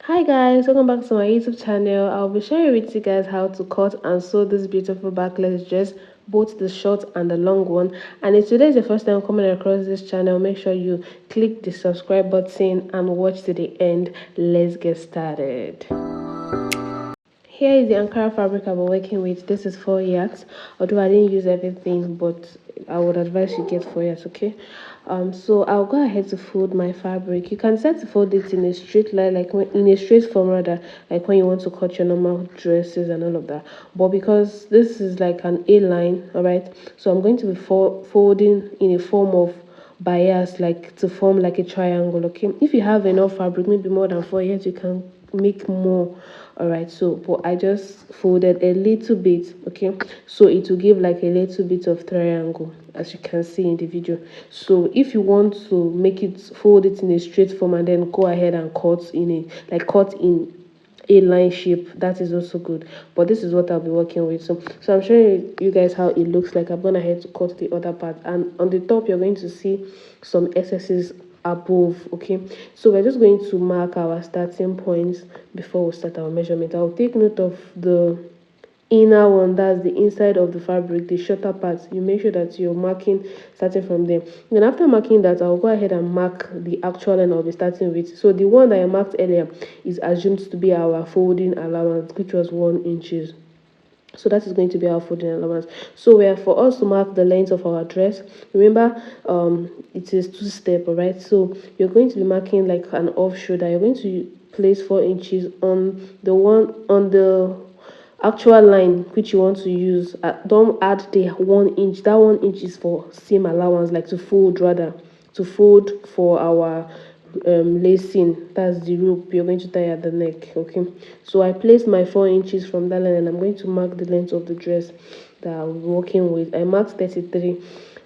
Hi guys, welcome back to my YouTube channel. I'll be sharing with you guys how to cut and sew this beautiful backless dress, both the short and the long one. And if today is your first time coming across this channel, make sure you click the subscribe button and watch to the end. Let's get started. Here is the Ankara fabric I've been working with. This is 4 yards, although I didn't use everything, but I would advise you get 4 yards, okay? So I'll go ahead to fold my fabric. You can set to fold it in a straight line, like in a straight form rather, like when you want to cut your normal dresses and all of that. But because this is like an A line, all right, so I'm going to be folding in a form of bias, like to form like a triangle. Okay, if you have enough fabric, maybe more than 4 yards, you can make more. All right, so but I just folded a little bit, okay, so it will give like a little bit of triangle, as you can see in the video. So if you want to make it, fold it in a straight form and then go ahead and cut in a, like cut in a line shape, that is also good. But this is what I'll be working with. So I'm showing you guys how it looks like. I'm gonna head to cut the other part, and on the top you're going to see some excesses above. Okay, so we're just going to mark our starting points before we start our measurement. I'll take note of the inner one, that's the inside of the fabric, the shorter part. You make sure that you're marking starting from there. Then after marking that, I'll go ahead and mark the actual line I'll be starting with. So the one that I marked earlier is assumed to be our folding allowance, which was 1 inches. So that is going to be our folding allowance. So where for us to mark the length of our dress, remember, it is two-step, all right? So you're going to be marking like an off shoulder. You're going to place 4 inches on the one on the actual line which you want to use. Don't add the 1 inch. That 1 inch is for seam allowance, like to fold, rather to fold for our lacing. That's the rope you're going to tie at the neck. Okay, so I placed my 4 inches from that line, and I'm going to mark the length of the dress that I'm working with. I marked 33,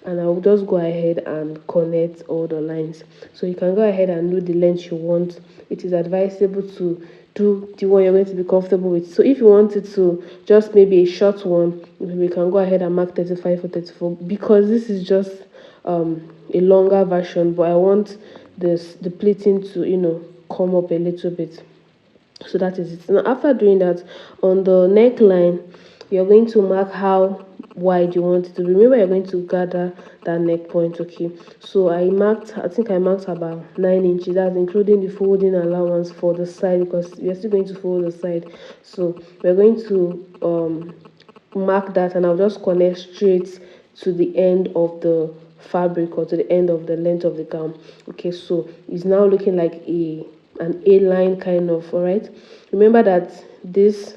and I'll just go ahead and connect all the lines. So you can go ahead and do the length you want. It is advisable to do the one you're going to be comfortable with. So if you wanted to just maybe a short one, we can go ahead and mark 35 or 34, because this is just a longer version, but I want the pleating to, come up a little bit. So that is it. Now after doing that, on the neckline, you're going to mark how wide you want it to be. Remember, you're going to gather that neck point. Okay, so I think I marked about 9 inches. That's including the folding allowance for the side, because we're still going to fold the side. So we're going to mark that, and I'll just connect straight to the end of the fabric, or to the end of the length of the gown. Okay, so it's now looking like an A line kind of. All right, remember that this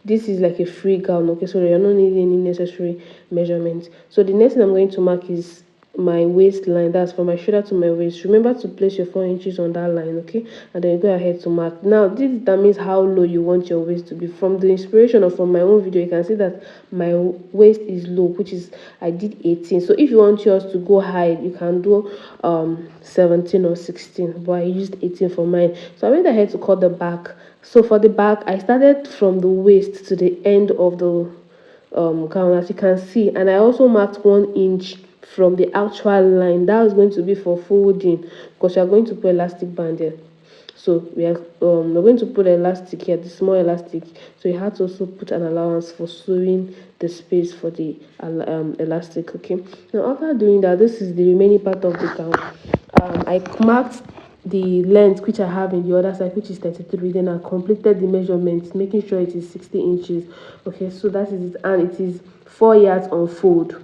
is like a free gown. Okay, so you're not needing any necessary measurements. So the next thing I'm going to mark is my waistline. That's from my shoulder to my waist. Remember to place your 4 inches on that line. Okay, and then you go ahead to mark. Now this determines how low you want your waist to be. From the inspiration or from my own video, you can see that my waist is low, which is, I did 18. So if you want yours to go high, you can do 17 or 16, but I used 18 for mine. So I went ahead to cut the back. So for the back, I started from the waist to the end of the gown, as you can see, and I also marked 1 inch from the actual line. That was going to be for folding, because you are going to put elastic band there. So we're going to put elastic here, the small elastic. So you have to also put an allowance for sewing the space for the elastic. Okay, now after doing that, this is the remaining part of the gown. I marked the length which I have in the other side, which is 33. Then I completed the measurements, making sure it is 60 inches. Okay, so that is it, and it is 4 yards on fold.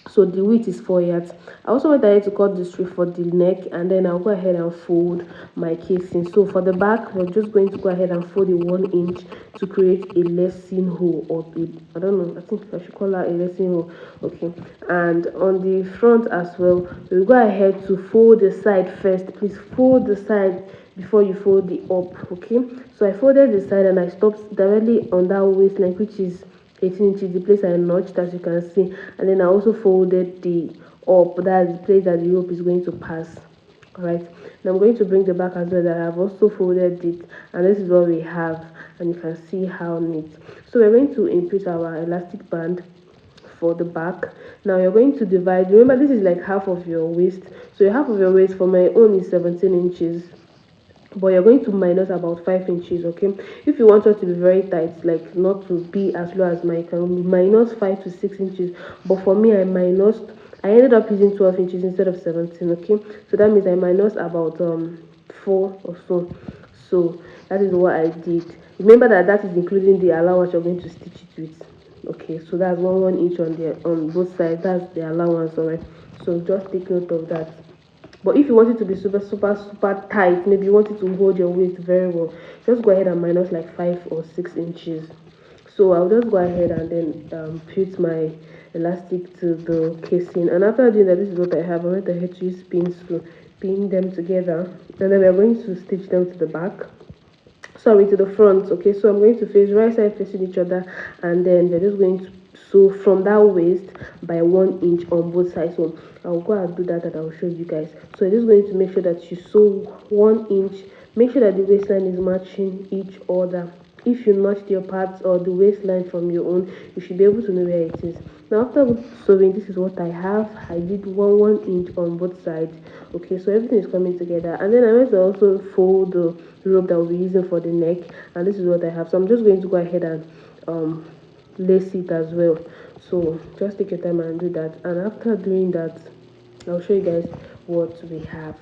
So the width is 4 yards. I also went ahead to cut the strip for the neck, and then I'll go ahead and fold my casing. So for the back, we're just going to go ahead and fold the 1 inch to create a lacing hole, or I don't know, I think I should call that a lacing hole. Okay, and on the front as well, we'll go ahead to fold the side first. Please fold the side before you fold the up. Okay, so I folded the side and I stopped directly on that waistline, which is 18 inches, the place I notched, as you can see. And then I also folded the up, that's the place that the rope is going to pass. All right, now I'm going to bring the back as well, that I've also folded it, and this is what we have, and you can see how neat. So we're going to input our elastic band for the back. Now you're going to divide. Remember, this is like half of your waist, so half of your waist for my own is 17 inches. but you're going to minus about 5 inches. Okay, if you want it to be very tight, like not to be as low as mine, you can minus 5 to 6 inches. But for me, I ended up using 12 inches instead of 17. Okay, so that means I minus about 4 or so. So that is what I did. Remember that that is including the allowance you're going to stitch it with. Okay, so that's one inch on the on both sides. That's the allowance. All right, so just take note of that. But if you want it to be super tight, maybe you want it to hold your waist very well, just go ahead and minus like 5 or 6 inches. So I'll just go ahead and then put my elastic to the casing, and after doing that, this is what I have. I went ahead to use pins to pin them together, and then we're going to stitch them to the back, sorry, to the front. Okay, so I'm going to face right side facing each other, and then we're just going to sew from that waist by 1 inch on both sides. So I'll go and do that and I'll show you guys. So you're just going to make sure that you sew 1 inch. Make sure that the waistline is matching each other. If you notched your parts or the waistline from your own, you should be able to know where it is. Now after sewing, this is what I have. I did one inch on both sides. Okay, so everything is coming together, and then I went to also fold the rope that we'll be using for the neck, and this is what I have. So I'm just going to go ahead and lace it as well. So just take your time and do that, and after doing that, I'll show you guys what we have.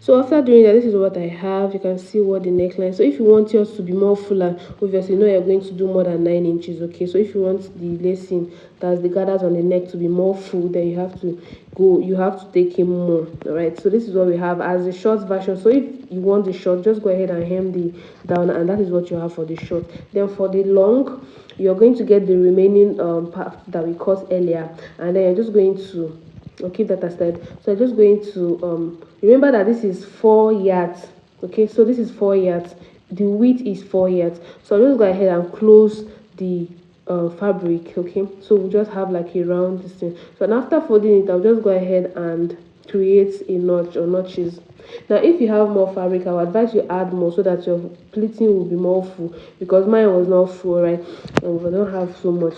So after doing that, this is what I have. You can see what the neckline. So if you want yours to be more fuller, obviously you know you're going to do more than 9 inches. Okay, so if you want the lacing, that's the gathers on the neck, to be more full, then you have to take in more. All right, so this is what we have as the short version. So if you want the short, just go ahead and hem the down, and that is what you have for the short. Then for the long, you're going to get the remaining part that we cut earlier, and then you're just going to, I'll keep that aside. So I'm just going to remember that this is 4 yards. Okay, so this is 4 yards. The width is 4 yards. So I'll just go ahead and close the fabric. Okay, so we just have like a round this thing. So after folding it, I'll just go ahead and create a notch or notches. Now if you have more fabric, I would advise you add more so that your pleating will be more full, because mine was not full, right? And we don't have so much.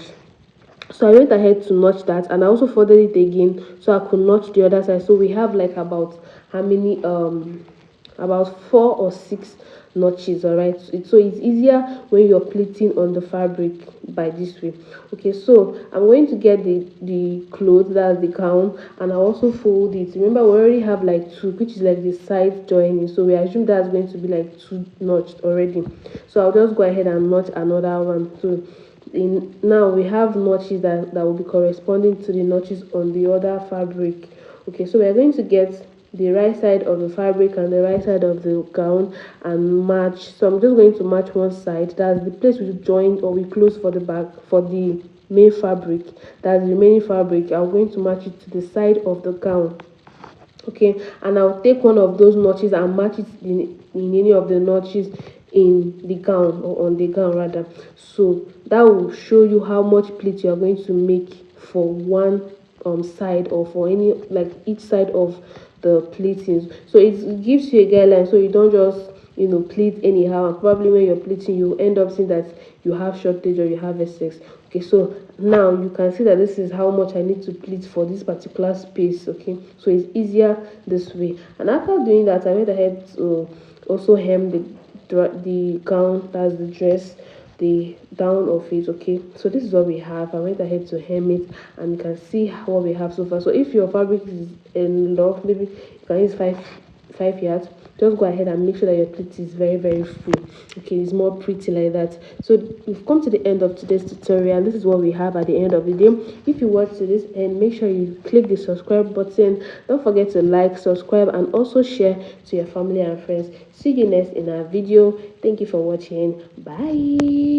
So I went ahead to notch that, and I also folded it again so I could notch the other side. So we have like about how many about 4 or 6 notches. All right, so it's easier when you're pleating on the fabric by this way. Okay, so I'm going to get the clothes, that's the gown, and I also fold it. Remember, we already have like two, which is like the side joining, so we assume that's going to be like 2 notched already. So I'll just go ahead and notch another one. So now we have notches that will be corresponding to the notches on the other fabric. Okay, so we're going to get the right side of the fabric and the right side of the gown and match. So I'm just going to match one side, that's the place we joined or we close for the back for the main fabric. That's the remaining fabric. I'm going to match it to the side of the gown. Okay, and I'll take one of those notches and match it in any of the notches in the gown, or on the gown rather. So that will show you how much pleat you are going to make for one side, or for any, like each side of the pleatings. So it gives you a guideline, so you don't just pleat anyhow, and probably when you're pleating you end up seeing that you have shortage or you have excess. Okay, so now you can see that this is how much I need to pleat for this particular space. Okay, so it's easier this way. And after doing that, I went ahead to also hem the gown, that's the dress, the down of it. Okay, so this is what we have. I went ahead to hem it, and you can see what we have so far. So if your fabric is enough, maybe you can use 5 yards. Just go ahead and make sure that your pleat is very full. Okay, it's more pretty like that. So we've come to the end of today's tutorial. This is what we have at the end of the day. If you watch to this end, make sure you click the subscribe button. Don't forget to like, subscribe, and also share to your family and friends. See you next in our video. Thank you for watching. Bye.